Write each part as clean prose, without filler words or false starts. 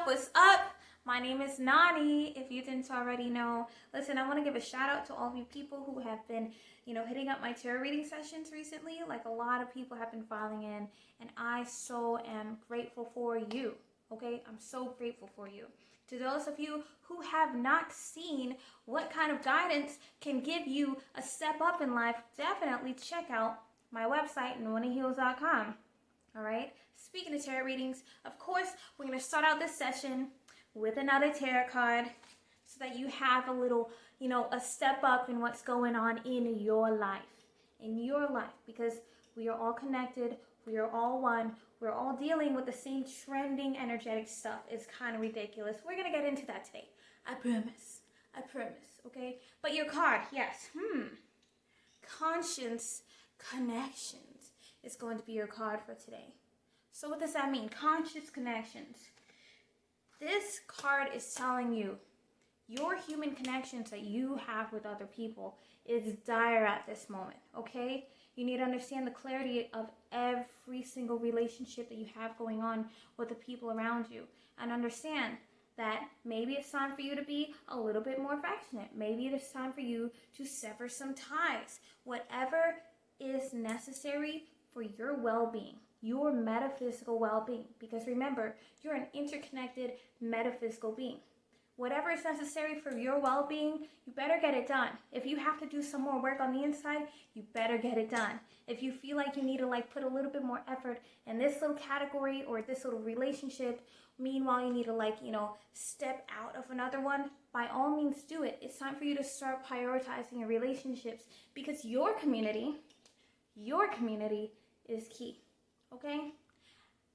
What's up? My name is Noni, if you didn't already know. Listen, I want to give a shout out to all of you people who have been, hitting up my tarot reading sessions recently. Like, a lot of people have been filing in, and I so am grateful for you. Okay? I'm so grateful for you. To those of you who have not seen what kind of guidance can give you a step up in life, definitely check out my website, Nonnaheals.com. All right? Speaking of tarot readings, of course, we're going to start out this session with another tarot card so that you have a little, a step up in what's going on in your life. Because we are all connected. We are all one. We're all dealing with the same trending energetic stuff. It's kind of ridiculous. We're going to get into that today. I promise. Okay? But your card, yes. Conscience connections is going to be your card for today. So what does that mean? Conscious connections. This card is telling you your human connections that you have with other people is dire at this moment, okay? You need to understand the clarity of every single relationship that you have going on with the people around you, and understand that maybe it's time for you to be a little bit more affectionate. Maybe it's time for you to sever some ties. Whatever is necessary for your well-being, your metaphysical well-being, because remember, you're an interconnected metaphysical being. Whatever is necessary for your well-being, you better get it done. If you have to do some more work on the inside, you better get it done. If you feel like you need to put a little bit more effort in this little category or this little relationship, meanwhile you need to step out of another one, by all means do it. It's time for you to start prioritizing your relationships, because your community is key. Okay?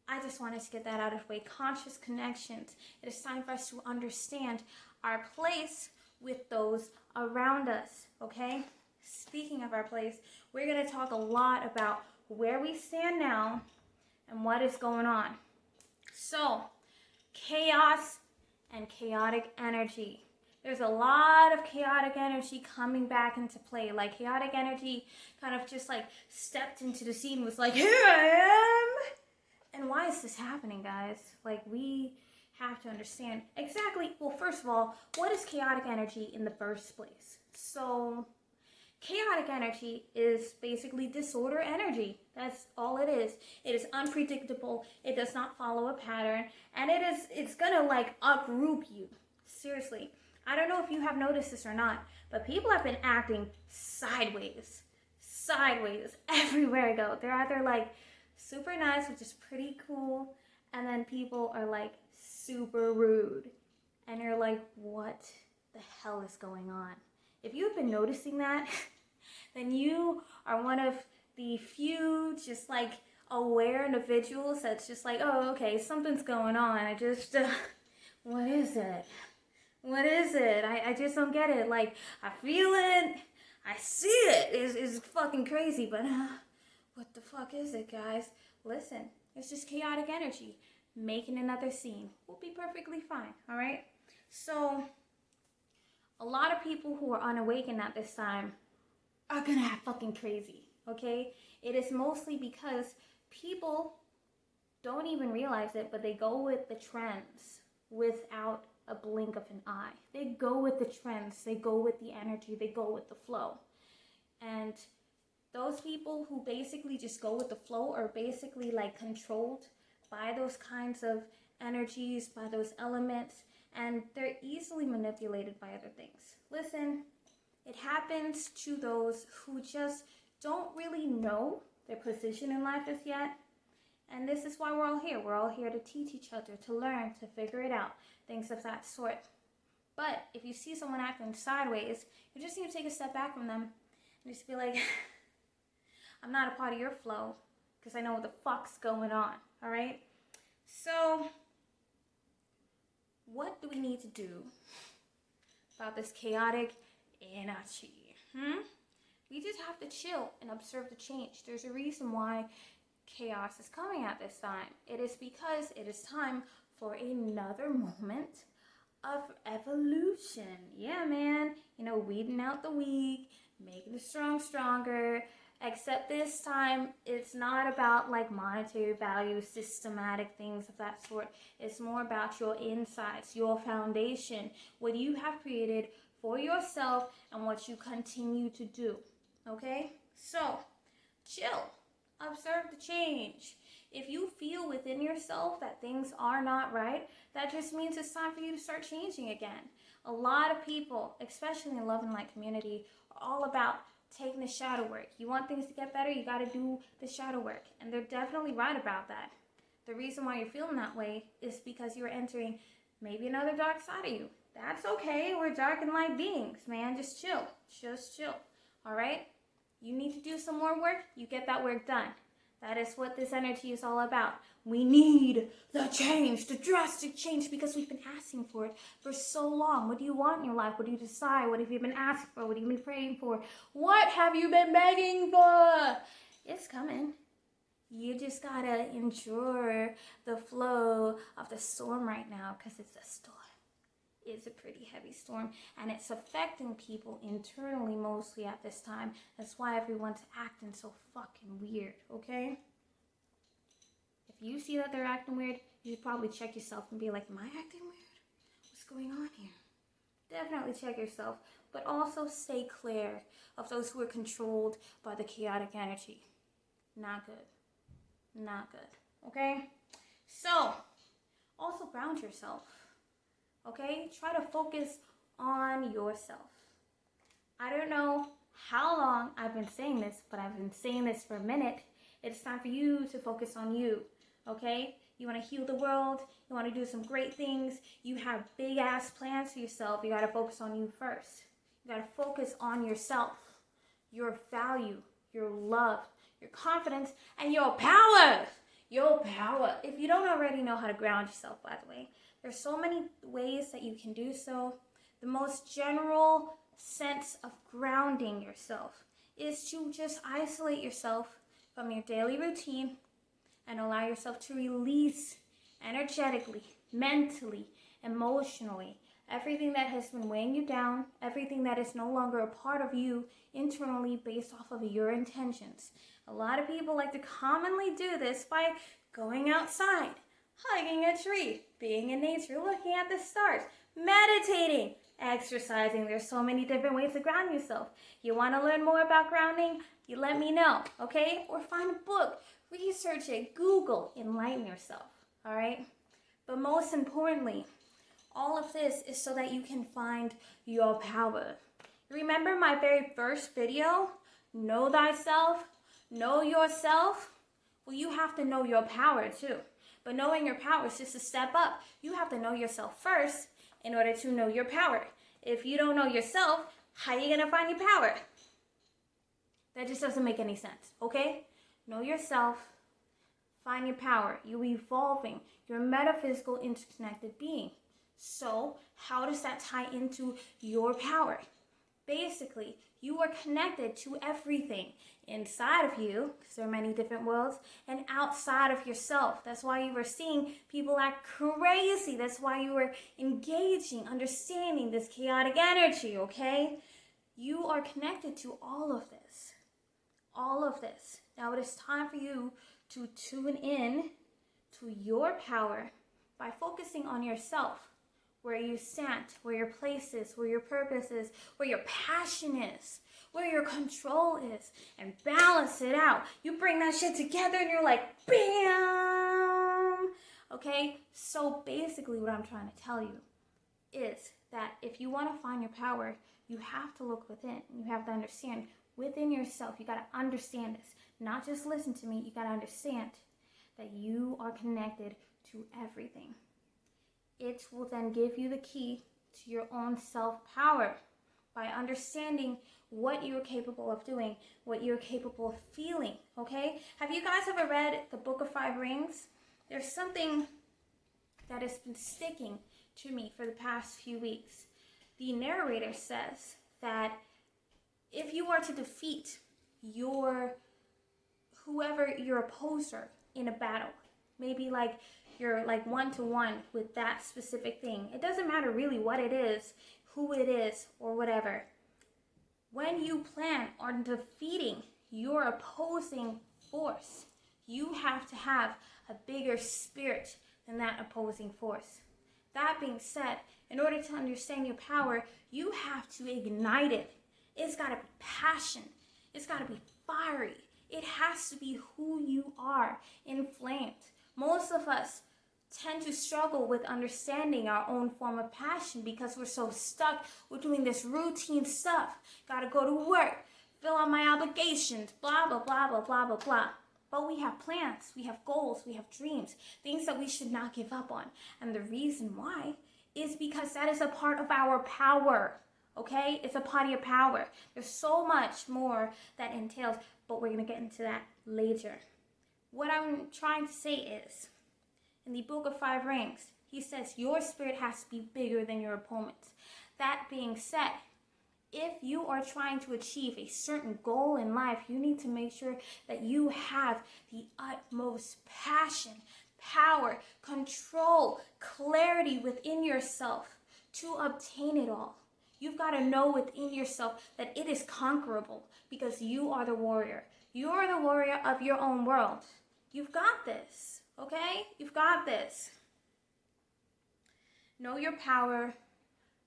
I just wanted to get that out of the way. Conscious connections. It is time for us to understand our place with those around us. Okay? Speaking of our place, we're going to talk a lot about where we stand now and what is going on. So, chaos and chaotic energy. There's a lot of chaotic energy coming back into play. Like, chaotic energy kind of just stepped into the scene, was like, here I am. And why is this happening, guys? We have to understand exactly, well, first of all, what is chaotic energy in the first place? So, chaotic energy is basically disorder energy. That's all it is. It is unpredictable. It does not follow a pattern. And it's gonna uproot you. Seriously. I don't know if you have noticed this or not, but people have been acting sideways everywhere I go. They're either super nice, which is pretty cool, and then people are super rude. And you're like, what the hell is going on? If you've been noticing that, then you are one of the few just aware individuals that's just oh, okay, something's going on. I just, what is it? What is it? I just don't get it. I feel it. I see it. It's fucking crazy, but what the fuck is it, guys? Listen, it's just chaotic energy making another scene. We'll be perfectly fine, all right? So, a lot of people who are unawakened at this time are gonna act fucking crazy, okay? It is mostly because people don't even realize it, but they go with the trends without a blink of an eye. They go with the trends, they go with the energy, they go with the flow. And those people who basically just go with the flow are basically controlled by those kinds of energies, by those elements, and they're easily manipulated by other things. Listen, it happens to those who just don't really know their position in life as yet. And this is why we're all here. We're all here to teach each other, to learn, to figure it out, things of that sort. But if you see someone acting sideways, you just need to take a step back from them and just be like, I'm not a part of your flow, because I know what the fuck's going on, all right? So, what do we need to do about this chaotic energy? We just have to chill and observe the change. There's a reason why chaos is coming at this time. It is because it is time for another moment of evolution. Yeah, man. Weeding out the weak, making the strong stronger, Except this time, it's not about like monetary value, systematic things of that sort. It's more about your insights, your foundation, what you have created for yourself and what you continue to do. Okay? So, chill. Observe the change. If you feel within yourself that things are not right, that just means it's time for you to start changing again. A lot of people, especially in love and light community, are all about taking the shadow work. You want things to get better, you got to do the shadow work. And they're definitely right about that. The reason why you're feeling that way is because you're entering maybe another dark side of you. That's okay. We're dark and light beings, man. Just chill. Just chill. All right? You need to do some more work, you get that work done. That is what this energy is all about. We need the change, the drastic change, because we've been asking for it for so long. What do you want in your life? What do you desire? What have you been asking for? What have you been praying for? What have you been begging for? It's coming. You just gotta endure the flow of the storm right now, because it's a storm. It's a pretty heavy storm, and it's affecting people internally mostly at this time. That's why everyone's acting so fucking weird, okay? If you see that they're acting weird, you should probably check yourself and be like, am I acting weird? What's going on here? Definitely check yourself, but also stay clear of those who are controlled by the chaotic energy. Not good. Not good, okay? So, also ground yourself. Okay? Try to focus on yourself. I don't know how long I've been saying this, but I've been saying this for a minute. It's time for you to focus on you. Okay? You want to heal the world. You want to do some great things. You have big ass plans for yourself. You got to focus on you first. You got to focus on yourself, your value, your love, your confidence, and your power. Your power. If you don't already know how to ground yourself, by the way, there's so many ways that you can do so. The most general sense of grounding yourself is to just isolate yourself from your daily routine and allow yourself to release energetically, mentally, emotionally, everything that has been weighing you down, everything that is no longer a part of you internally based off of your intentions. A lot of people like to commonly do this by going outside, hugging a tree, being in nature, looking at the stars, meditating, exercising. There's so many different ways to ground yourself. You want to learn more about grounding? You let me know, okay? Or find a book, research it, Google, enlighten yourself, all right? But most importantly, all of this is so that you can find your power. Remember my very first video, Know Thyself, Know Yourself? Well, you have to know your power too. But knowing your power is just a step up. You have to know yourself first in order to know your power. If you don't know yourself, how are you going to find your power? That just doesn't make any sense, okay? Know yourself, find your power. You're evolving. You're a metaphysical interconnected being. So how does that tie into your power? Basically, you are connected to everything inside of you, because there are many different worlds, and outside of yourself. That's why you were seeing people act crazy. That's why you were engaging, understanding this chaotic energy, okay? You are connected to all of this. All of this. Now it is time for you to tune in to your power by focusing on yourself. Where you stand, where your place is, where your purpose is, where your passion is, where your control is, and balance it out. You bring that shit together and you're like, bam! Okay? So basically what I'm trying to tell you is that if you want to find your power, you have to look within. You have to understand within yourself. You got to understand this. Not just listen to me. You got to understand that you are connected to everything. It will then give you the key to your own self-power by understanding what you're capable of doing, what you're capable of feeling, okay? Have you guys ever read the Book of Five Rings? There's something that has been sticking to me for the past few weeks. The narrator says that if you are to defeat whoever your opposer in a battle, maybe like you're like one-to-one with that specific thing. It doesn't matter really what it is, who it is, or whatever. When you plan on defeating your opposing force. You have to have a bigger spirit than that opposing force. That being said, in order to understand your power, you have to ignite it. It's got to be passion. It's got to be fiery. It has to be who you are, inflamed. Most of us tend to struggle with understanding our own form of passion because we're so stuck with doing this routine stuff. Gotta go to work, fill out my obligations, blah, blah, blah, blah, blah, blah, blah. But we have plans, we have goals, we have dreams, things that we should not give up on. And the reason why is because that is a part of our power, okay? It's a part of your power. There's so much more that entails, but we're gonna get into that later. What I'm trying to say is, in the Book of Five Rings, he says your spirit has to be bigger than your opponent's. That being said, if you are trying to achieve a certain goal in life, you need to make sure that you have the utmost passion, power, control, clarity within yourself to obtain it all. You've got to know within yourself that it is conquerable because you are the warrior. You are the warrior of your own world. You've got this. Okay? You've got this. Know your power.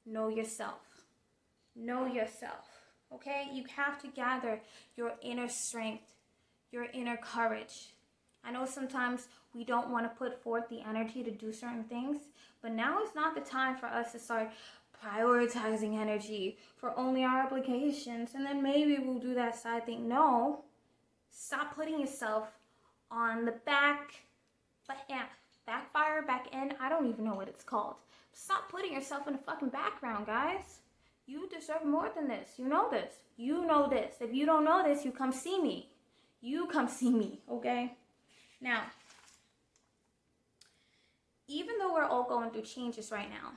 Know yourself. Know yourself. Okay? You have to gather your inner strength, your inner courage. I know sometimes we don't want to put forth the energy to do certain things, but now is not the time for us to start prioritizing energy for only our obligations, and then maybe we'll do that side thing. No. Stop putting yourself on the back end, I don't even know what it's called. Stop putting yourself in the fucking background, guys. You deserve more than this. You know this. You know this. If you don't know this, you come see me. You come see me, okay? Now, even though we're all going through changes right now,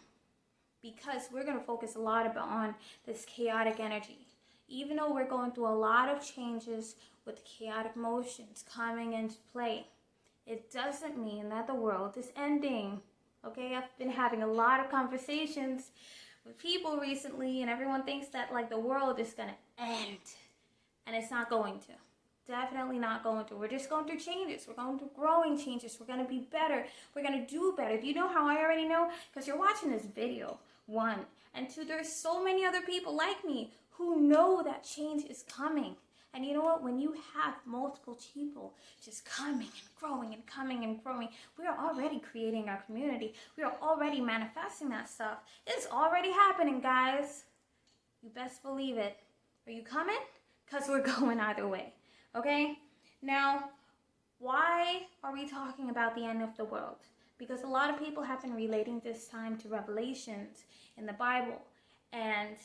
because we're going to focus a lot on this chaotic energy, even though we're going through a lot of changes with chaotic motions coming into play, it doesn't mean that the world is ending, okay? I've been having a lot of conversations with people recently, and everyone thinks that, like, the world is going to end, and it's not going to. Definitely not going to. We're just going through changes. We're going through growing changes. We're going to be better. We're going to do better. Do you know how I already know? Because you're watching this video, one. And two, there's so many other people like me who know that change is coming. And you know what? When you have multiple people just coming and growing and coming and growing, we are already creating our community. We are already manifesting that stuff. It's already happening, guys. You best believe it. Are you coming? Because we're going either way. Okay? Now, why are we talking about the end of the world? Because a lot of people have been relating this time to Revelations in the Bible. And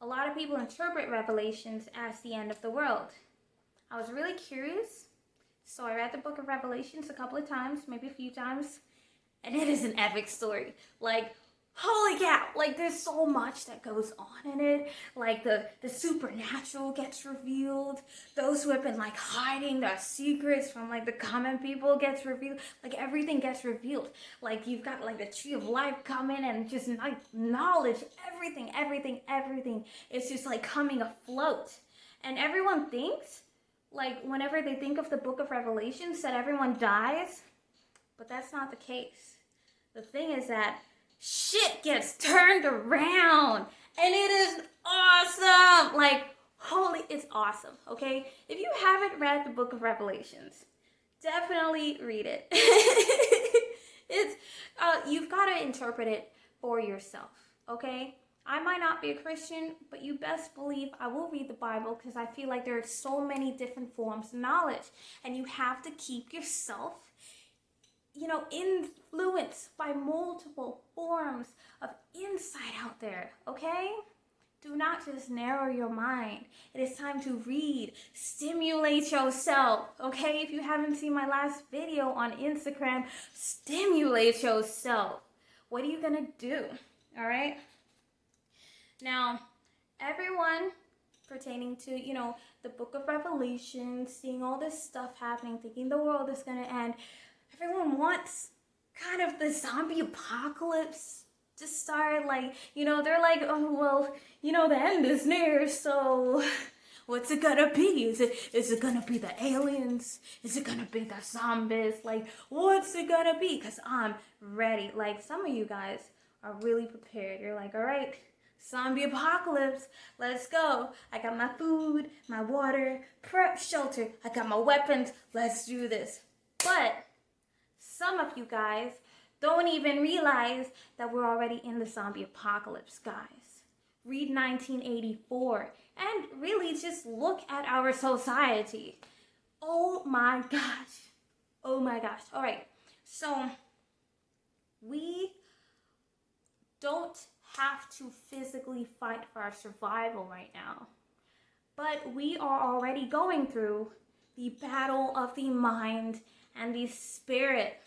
a lot of people interpret Revelations as the end of the world. I was really curious, so I read the book of Revelations a couple of times, maybe a few times, and it is an epic story. Like, holy cow, like, there's so much that goes on in it. Like, the supernatural gets revealed. Those who have been, like, hiding their secrets from, like, the common people gets revealed. Like, everything gets revealed. Like, you've got, like, the tree of life coming and just, like, knowledge, everything. It's just, like, coming afloat. And everyone thinks, like, whenever they think of the book of Revelations, that everyone dies. But that's not the case. The thing is that shit gets turned around, and it is awesome. Like, holy, it's awesome, okay? If you haven't read the book of Revelations, definitely read it. You've got to interpret it for yourself, okay? I might not be a Christian, but you best believe I will read the Bible because I feel like there are so many different forms of knowledge, and you have to keep yourself, you know, influenced by multiple forms of insight out there, okay? Do not just narrow your mind. It is time to read, stimulate yourself, okay? If you haven't seen my last video on Instagram, stimulate yourself. What are you gonna do, all right? Now, everyone pertaining to, you know, the book of Revelation, seeing all this stuff happening, thinking the world is gonna end, everyone wants kind of the zombie apocalypse to start. Like, you know, they're like, oh, well, you know, the end is near, so What's it gonna be? Is it gonna be the aliens? Is it gonna be the zombies? Like, what's it gonna be? Because I'm ready. Like, some of you guys are really prepared. You're like, all right, zombie apocalypse, let's go. I got my food, my water, prep, shelter. I got my weapons. Let's do this. But some of you guys don't even realize that we're already in the zombie apocalypse, guys. Read 1984 and really just look at our society. Oh my gosh. Oh my gosh. All right. So we don't have to physically fight for our survival right now. But we are already going through the battle of the mind and the spirit.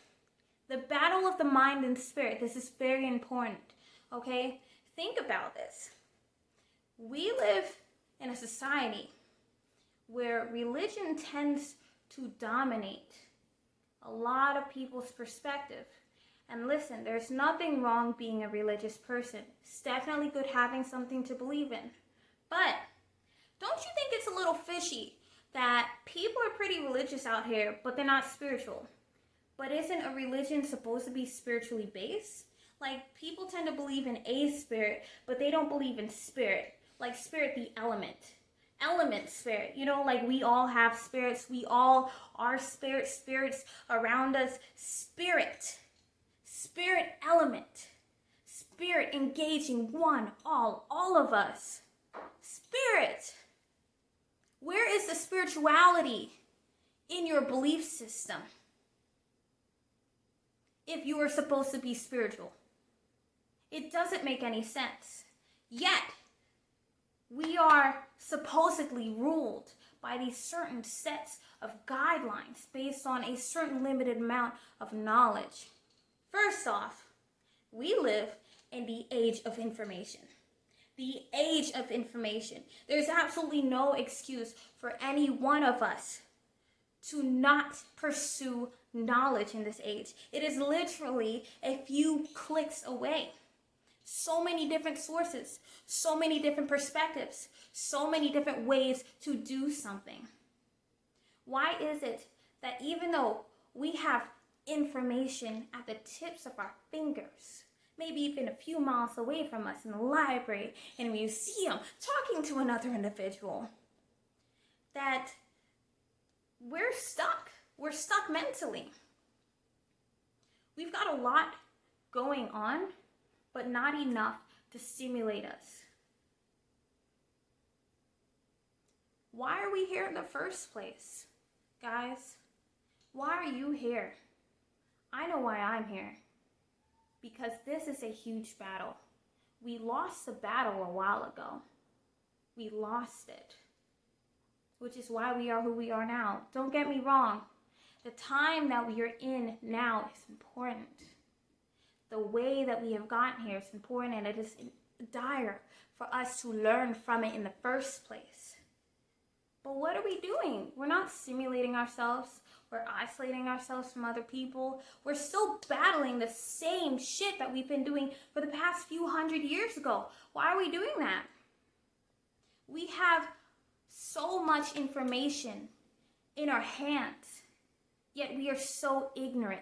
The battle of the mind and spirit. This is very important. Okay? Think about this. We live in a society where religion tends to dominate a lot of people's perspective. And listen, there's nothing wrong being a religious person. It's definitely good having something to believe in. But don't you think it's a little fishy that people are pretty religious out here, but they're not spiritual? But isn't a religion supposed to be spiritually based? Like, people tend to believe in a spirit, but they don't believe in spirit. Like spirit, the element. Element spirit. You know, like we all have spirits. We all are spirits around us. Spirit. Spirit element. Spirit engaging one, all of us. Spirit. Where is the spirituality in your belief system? If you are supposed to be spiritual. It doesn't make any sense. Yet, we are supposedly ruled by these certain sets of guidelines based on a certain limited amount of knowledge. First off, we live in the age of information. The age of information. There's absolutely no excuse for any one of us to not pursue knowledge in this age. It is literally a few clicks away. So many different sources, so many different perspectives, so many different ways to do something. Why is it that even though we have information at the tips of our fingers, maybe even a few miles away from us in the library, in a museum, talking to another individual, that we're stuck. We're stuck mentally. We've got a lot going on, but not enough to stimulate us. Why are we here in the first place, guys? Why are you here? I know why I'm here. Because this is a huge battle. We lost the battle a while ago. We lost it. Which is why we are who we are now. Don't get me wrong. The time that we are in now is important. The way that we have gotten here is important, and it is dire for us to learn from it in the first place. But what are we doing? We're not stimulating ourselves. We're isolating ourselves from other people. We're still battling the same shit that we've been doing for the past few hundred years ago. Why are we doing that? We have so much information in our hands, yet we are so ignorant.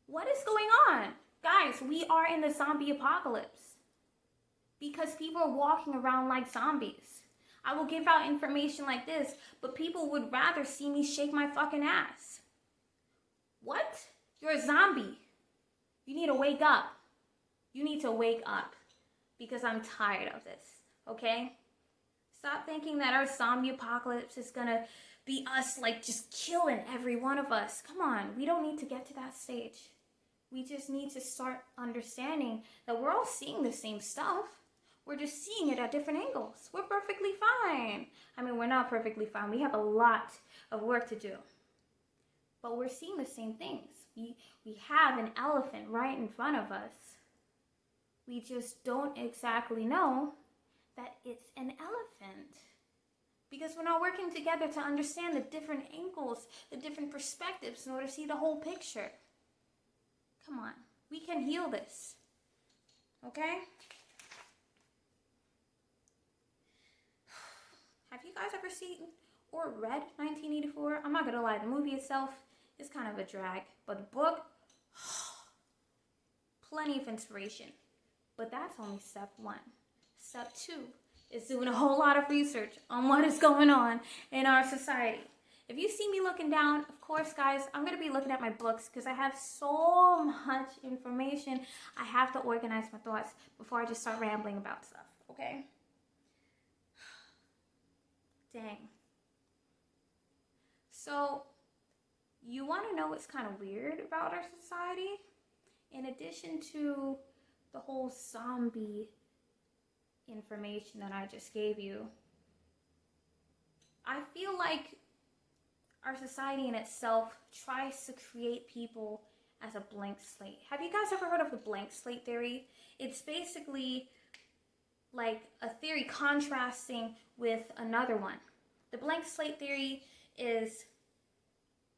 What is going on? Guys, we are in the zombie apocalypse because people are walking around like zombies. I will give out information like this, but people would rather see me shake my fucking ass. What? You're a zombie. You need to wake up. You need to wake up because I'm tired of this, okay? Stop thinking that our zombie apocalypse is gonna be us like just killing every one of us. Come on, we don't need to get to that stage. We just need to start understanding that we're all seeing the same stuff. We're just seeing it at different angles. We're perfectly fine. I mean, we're not perfectly fine. We have a lot of work to do. But we're seeing the same things. We have an elephant right in front of us. We just don't exactly know that it's an elephant. Because we're not working together to understand the different angles, the different perspectives in order to see the whole picture. Come on, we can heal this, okay? Have you guys ever seen or read 1984? I'm not gonna lie, the movie itself is kind of a drag, but the book, plenty of inspiration. But that's only step one. Step two is doing a whole lot of research on what is going on in our society. If you see me looking down, of course, guys, I'm going to be looking at my books because I have so much information. I have to organize my thoughts before I just start rambling about stuff, okay? Dang. So, you want to know what's kind of weird about our society? In addition to the whole zombie information that I just gave you, I feel like our society in itself tries to create people as a blank slate. Have you guys ever heard of the blank slate theory? It's basically like a theory contrasting with another one. The blank slate theory is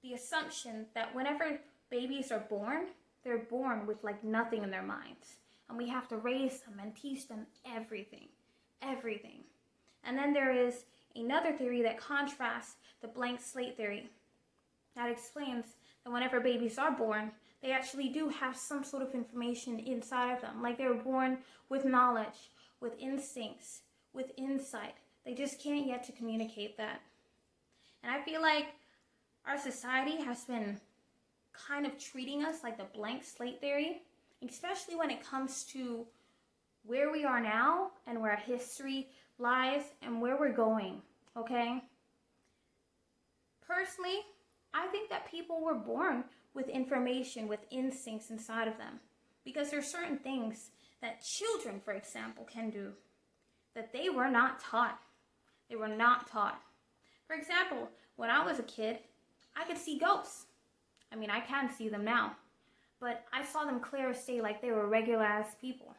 the assumption that whenever babies are born, they're born with like nothing in their minds. And we have to raise them and teach them everything. And then there is another theory that contrasts the blank slate theory that explains that whenever babies are born, they actually do have some sort of information inside of them. Like they're born with knowledge, with instincts, with insight. They just can't yet to communicate that. And I feel like our society has been kind of treating us like the blank slate theory, especially when it comes to where we are now and where our history lies and where we're going, okay? Personally, I think that people were born with information, with instincts inside of them, because there are certain things that children, for example, can do that they were not taught. They were not taught. For example, when I was a kid, I could see ghosts. I mean, I can see them now, but I saw them clear as day, like they were regular ass people.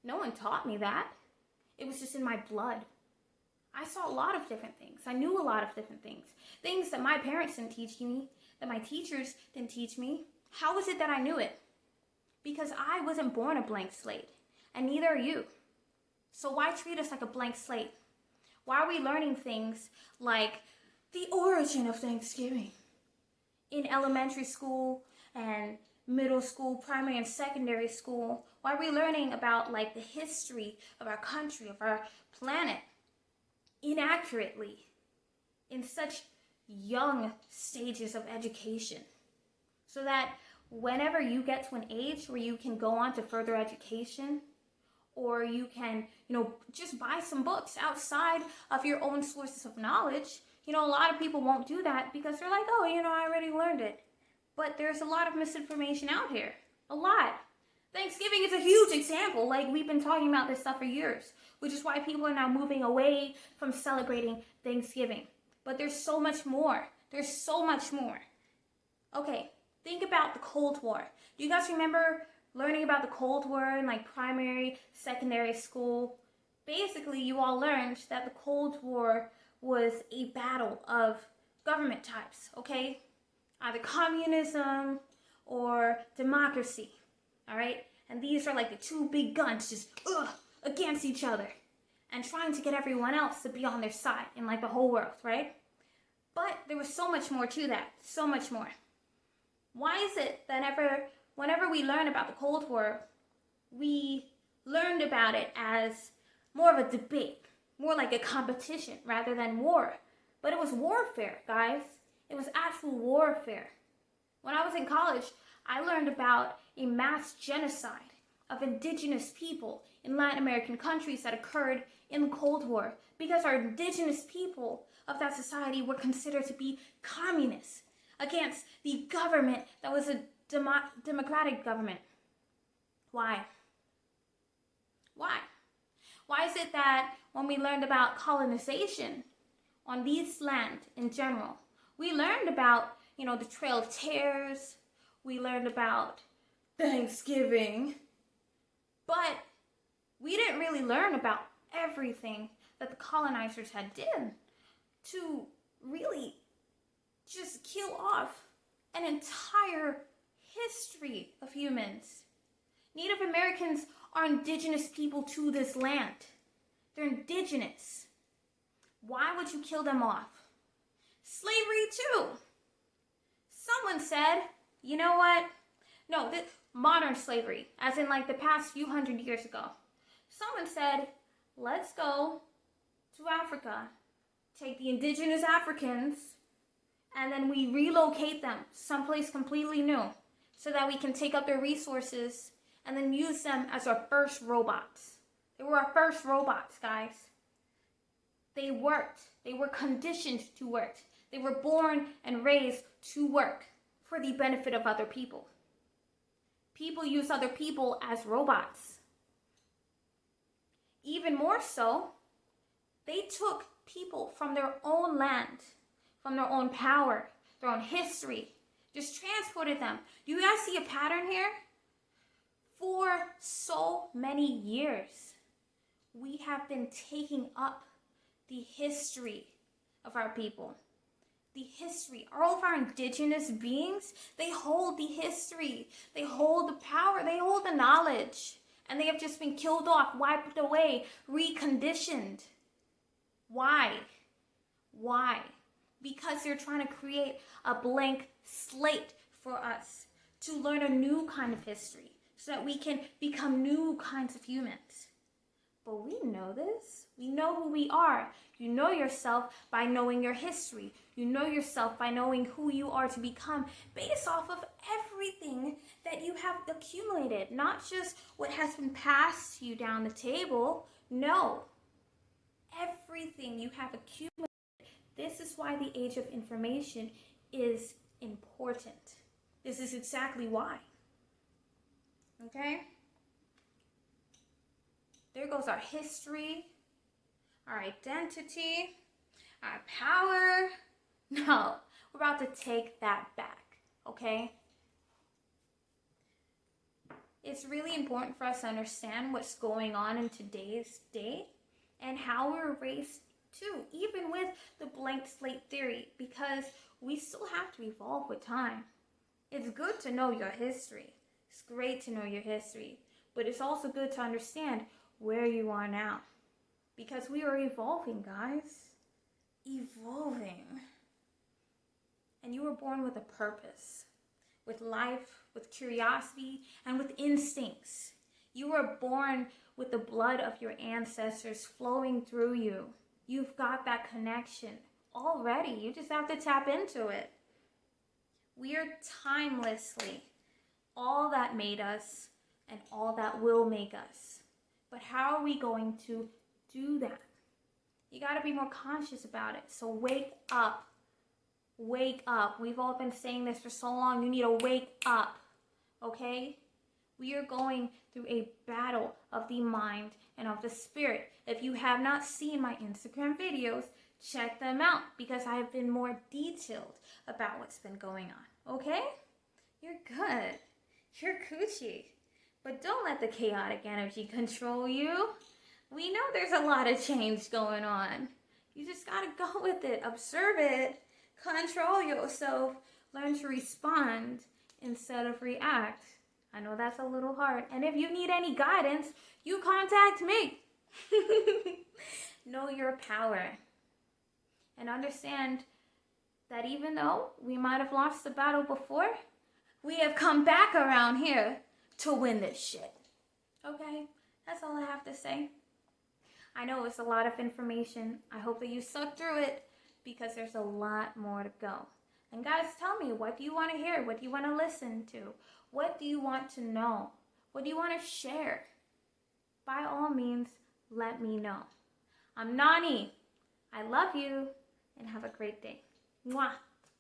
No one taught me that. It was just in my blood. I saw a lot of different things. I knew a lot of different things. Things that my parents didn't teach me, that my teachers didn't teach me. How was it that I knew it? Because I wasn't born a blank slate, and neither are you. So why treat us like a blank slate? Why are we learning things like the origin of Thanksgiving in elementary school and middle school, primary and secondary school? Why are we learning about like the history of our country, of our planet, inaccurately in such young stages of education? So that whenever you get to an age where you can go on to further education, or you can, just buy some books outside of your own sources of knowledge. A lot of people won't do that because they're like, oh, I already learned it. But there's a lot of misinformation out here. A lot. Thanksgiving is a huge example. Like, we've been talking about this stuff for years, which is why people are now moving away from celebrating Thanksgiving. But there's so much more. There's so much more. Okay, think about the Cold War. Do you guys remember learning about the Cold War in like primary, secondary school? Basically, you all learned that the Cold War was a battle of government types, okay? Either communism or democracy, all right? And these are like the two big guns just against each other and trying to get everyone else to be on their side in like the whole world, right? But there was so much more to that, so much more. Why is it that whenever we learn about the Cold War, we learned about it as more of a debate, more like a competition rather than war? But it was warfare, guys. It was actual warfare. When I was in college, I learned about a mass genocide of indigenous people in Latin American countries that occurred in the Cold War because our indigenous people of that society were considered to be communists against the government that was a democratic government. Why? Why is it that when we learned about colonization on this land in general, we learned about, the Trail of Tears, we learned about Thanksgiving, but we didn't really learn about everything that the colonizers had done to really just kill off an entire history of humans. Native Americans are indigenous people to this land. They're indigenous. Why would you kill them off? Slavery too. Someone said, you know what? No, this modern slavery, as in like the past few hundred years ago. Someone said, let's go to Africa, take the indigenous Africans, and then we relocate them someplace completely new so that we can take up their resources and then use them as our first robots. They were our first robots, guys. They worked. They were conditioned to work. They were born and raised to work for the benefit of other people. People use other people as robots. Even more so, they took people from their own land, from their own power, their own history, just transported them. Do you guys see a pattern here? For so many years, we have been taking up the history of our people. The history, all of our indigenous beings, they hold the history, they hold the power, they hold the knowledge, and they have just been killed off, wiped away, reconditioned. Why? Why? Because they're trying to create a blank slate for us to learn a new kind of history so that we can become new kinds of humans. But we know this. We know who we are. You know yourself by knowing your history. You know yourself by knowing who you are to become based off of everything that you have accumulated. Not just what has been passed to you down the table. No. Everything you have accumulated. This is why the age of information is important. This is exactly why. Okay? There goes our history, our identity, our power. No, we're about to take that back, okay? It's really important for us to understand what's going on in today's day and how we're raised too, even with the blank slate theory, because we still have to evolve with time. It's good to know your history. It's great to know your history, but it's also good to understand where you are now, because we are evolving, guys. Evolving. And you were born with a purpose, with life, with curiosity, and with instincts. You were born with the blood of your ancestors flowing through you. You've got that connection already. You just have to tap into it. We are timelessly all that made us and all that will make us. But how are we going to do that? You got to be more conscious about it. So wake up. Wake up. We've all been saying this for so long. You need to wake up. Okay? We are going through a battle of the mind and of the spirit. If you have not seen my Instagram videos, check them out because I have been more detailed about what's been going on. Okay? You're good. You're coochie. But don't let the chaotic energy control you. We know there's a lot of change going on. You just gotta go with it. Observe it. Control yourself. Learn to respond instead of react. I know that's a little hard. And if you need any guidance, you contact me. Know your power. And understand that even though we might have lost the battle before, we have come back around here to win this shit. Okay? That's all I have to say. I know it's a lot of information. I hope that you suck through it because there's a lot more to go. And guys, tell me, what do you want to hear? What do you want to listen to? What do you want to know? What do you want to share? By all means, let me know. I'm Noni. I love you and have a great day. Mwah.